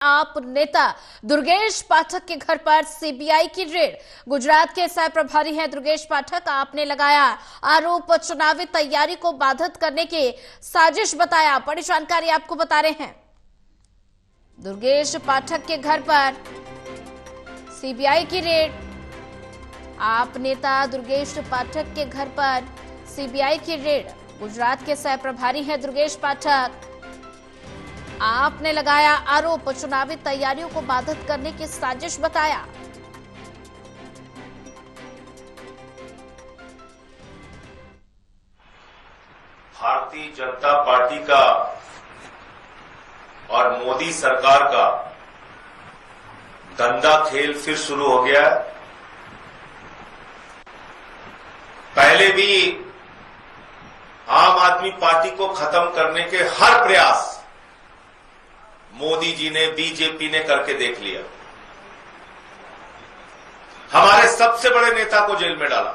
आप नेता दुर्गेश पाठक के घर पर सीबीआई की रेड। गुजरात के सह प्रभारी हैं दुर्गेश पाठक। आपने लगाया आरोप, चुनावी तैयारी को बाधित करने की साजिश बताया। बड़ी जानकारी आपको बता रहे हैं। दुर्गेश पाठक के घर पर सीबीआई की रेड। आप नेता दुर्गेश पाठक के घर पर सीबीआई की रेड। गुजरात के सह प्रभारी हैं दुर्गेश पाठक। आपने लगाया आरोप, चुनावी तैयारियों को बाधित करने की साजिश बताया। भारतीय जनता पार्टी का और मोदी सरकार का गंदा खेल फिर शुरू हो गया है। पहले भी आम आदमी पार्टी को खत्म करने के हर प्रयास मोदी जी ने, बीजेपी ने करके देख लिया। हमारे सबसे बड़े नेता को जेल में डाला,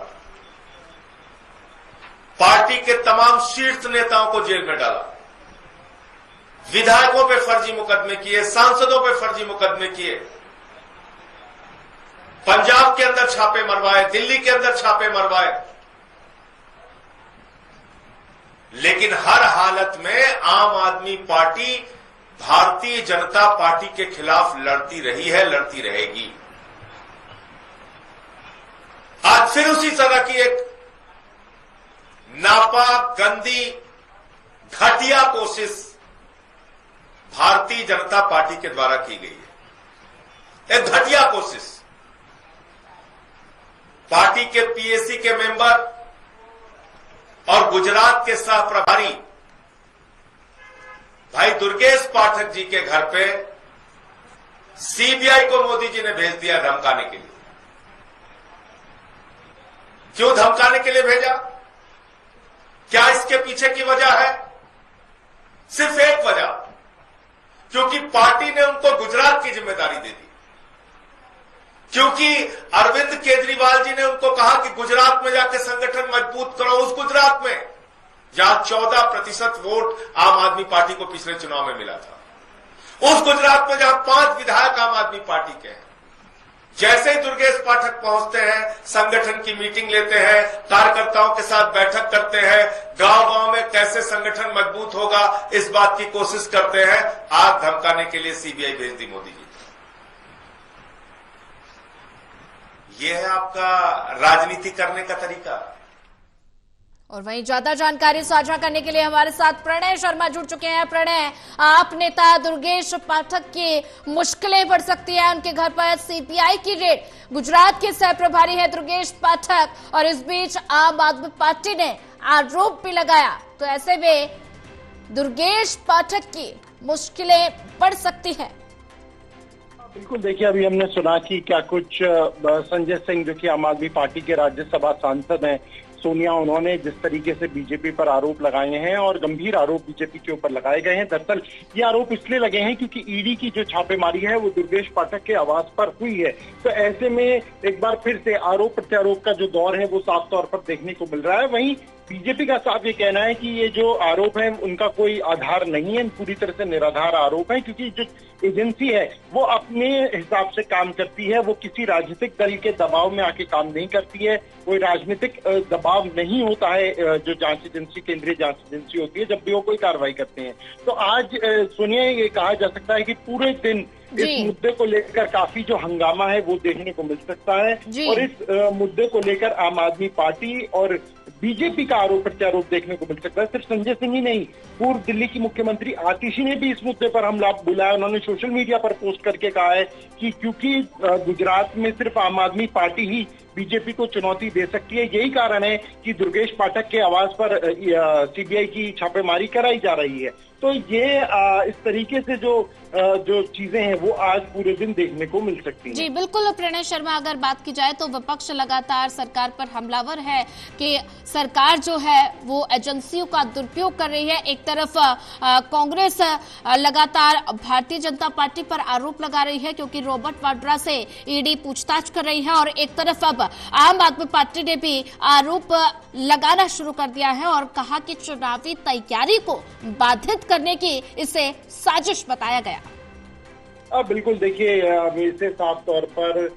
पार्टी के तमाम शीर्ष नेताओं को जेल में डाला, विधायकों पे फर्जी मुकदमे किए, सांसदों पे फर्जी मुकदमे किए, पंजाब के अंदर छापे मरवाए, दिल्ली के अंदर छापे मरवाए। लेकिन हर हालत में आम आदमी पार्टी भारतीय जनता पार्टी के खिलाफ लड़ती रही है, लड़ती रहेगी। आज फिर उसी तरह की एक नापाक, गंदी, घटिया कोशिश भारतीय जनता पार्टी के द्वारा की गई है। एक घटिया कोशिश। पार्टी के पीएसी के मेंबर और गुजरात के सह प्रभारी भाई दुर्गेश पाठक जी के घर पे सीबीआई को मोदी जी ने भेज दिया धमकाने के लिए। क्यों धमकाने के लिए भेजा? क्या इसके पीछे की वजह है? सिर्फ एक वजह, क्योंकि पार्टी ने उनको गुजरात की जिम्मेदारी दे दी। क्योंकि अरविंद केजरीवाल जी ने उनको कहा कि गुजरात में जाके संगठन मजबूत करो, उस गुजरात में जहां 14% वोट आम आदमी पार्टी को पिछले चुनाव में मिला था, उस गुजरात में जहां 5 विधायक आम आदमी पार्टी के हैं। जैसे ही दुर्गेश पाठक पहुंचते हैं, संगठन की मीटिंग लेते हैं, कार्यकर्ताओं के साथ बैठक करते हैं, गांव-गांव में कैसे संगठन मजबूत होगा इस बात की कोशिश करते हैं। आग धमकाने के लिए सीबीआई भेज दी मोदी जी। यह है आपका राजनीति करने का तरीका। और वहीं ज्यादा जानकारी साझा करने के लिए हमारे साथ प्रणय शर्मा जुड़ चुके हैं। प्रणय, आप नेता दुर्गेश पाठक की मुश्किलें बढ़ सकती है, उनके घर पर सीबीआई की रेड। गुजरात के सह प्रभारी है दुर्गेश पाठक और इस बीच आम आदमी पार्टी ने आरोप भी लगाया, तो ऐसे में दुर्गेश पाठक की मुश्किलें बढ़ सकती है। बिल्कुल, देखिए अभी हमने सुना कि क्या कुछ संजय सिंह जो कि आम आदमी पार्टी के राज्यसभा सांसद हैं, सोनिया, उन्होंने जिस तरीके से बीजेपी पर आरोप लगाए हैं और गंभीर आरोप बीजेपी के ऊपर लगाए गए हैं। दरअसल ये आरोप इसलिए लगे हैं क्योंकि ईडी की जो छापेमारी है वो दुर्गेश पाठक के आवास पर हुई है। तो ऐसे में एक बार फिर से आरोप प्रत्यारोप का जो दौर है वो साफ तौर पर देखने को मिल रहा है। वहीं बीजेपी का साफ ये कहना है कि ये जो आरोप है उनका कोई आधार नहीं है, पूरी तरह से निराधार आरोप है, क्योंकि जो एजेंसी है वो अपने हिसाब से काम करती है, वो किसी राजनीतिक दल के दबाव में आके काम नहीं करती है। कोई राजनीतिक दबाव नहीं होता है जो जांच एजेंसी, केंद्रीय जांच एजेंसी होती है, जब भी वो कोई कार्रवाई करते हैं। तो आज सुनिए, ये कहा जा सकता है कि पूरे दिन इस मुद्दे को लेकर काफी जो हंगामा है वो देखने को मिल सकता है। और इस मुद्दे को लेकर आम आदमी पार्टी और बीजेपी का आरोप प्रत्यारोप देखने को मिल सकता है। सिर्फ संजय सिंह ही नहीं, पूर्व दिल्ली की मुख्यमंत्री आतिशी ने भी इस मुद्दे पर हमला बुलाया। उन्होंने सोशल मीडिया पर पोस्ट करके कहा है कि क्योंकि गुजरात में सिर्फ आम आदमी पार्टी ही बीजेपी को चुनौती दे सकती है, यही कारण है कि दुर्गेश पाठक के आवास पर सीबीआई की छापेमारी कराई जा रही है। तो ये इस तरीके से जो चीजें हैं वो आज पूरे दिन देखने को मिल सकती हैं। जी बिल्कुल प्रणय शर्मा, अगर बात की जाए तो विपक्ष लगातार सरकार पर हमलावर है कि सरकार जो है वो एजेंसियों का दुरुपयोग कर रही है। एक तरफ कांग्रेस लगातार भारतीय जनता पार्टी पर आरोप लगा रही है क्योंकि रॉबर्ट वाड्रा से ईडी पूछताछ कर रही है, और एक तरफ अब आम आदमी पार्टी ने भी आरोप लगाना शुरू कर दिया है और कहा कि चुनावी तैयारी को बाधित करने की इसे साजिश बताया गया। बिल्कुल देखिए, इससे साफ तौर पर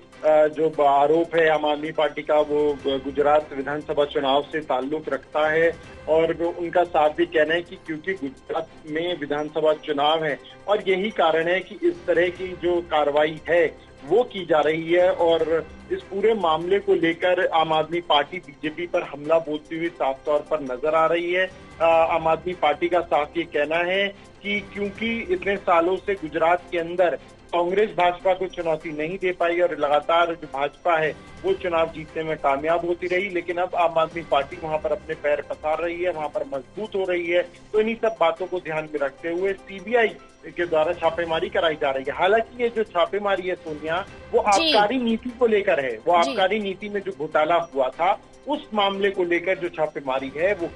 जो आरोप है आम आदमी पार्टी का वो गुजरात विधानसभा चुनाव से ताल्लुक रखता है और उनका साफ भी कहना है कि क्योंकि गुजरात में विधानसभा चुनाव है और यही कारण है कि इस तरह की जो कार्रवाई है वो की जा रही है और इस पूरे मामले को लेकर आम आदमी पार्टी बीजेपी पर हमला बोलती हुई साफ तौर पर नजर आ रही है। आम आदमी पार्टी का साफ ये कहना है कि क्योंकि इतने सालों से गुजरात के अंदर कांग्रेस भाजपा को चुनौती नहीं दे पाई और लगातार जो भाजपा है वो चुनाव जीतने में कामयाब होती रही, लेकिन अब आम आदमी पार्टी वहां पर अपने पैर पसार रही है, वहां पर मजबूत हो रही है। तो इन्हीं सब बातों को ध्यान में रखते हुए सीबीआई के द्वारा छापेमारी कराई जा रही है। हालांकि ये जो छापेमारी है सोनिया, वो आबकारी नीति को लेकर है। वो आबकारी नीति में जो घोटाला हुआ था उस मामले को लेकर जो छापेमारी है वो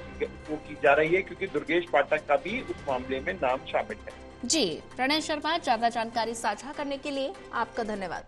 की जा रही है, क्योंकि दुर्गेश पाठक का भी उस मामले में नाम शामिल है। जी प्रणय शर्मा, ज्यादा जानकारी साझा करने के लिए आपका धन्यवाद।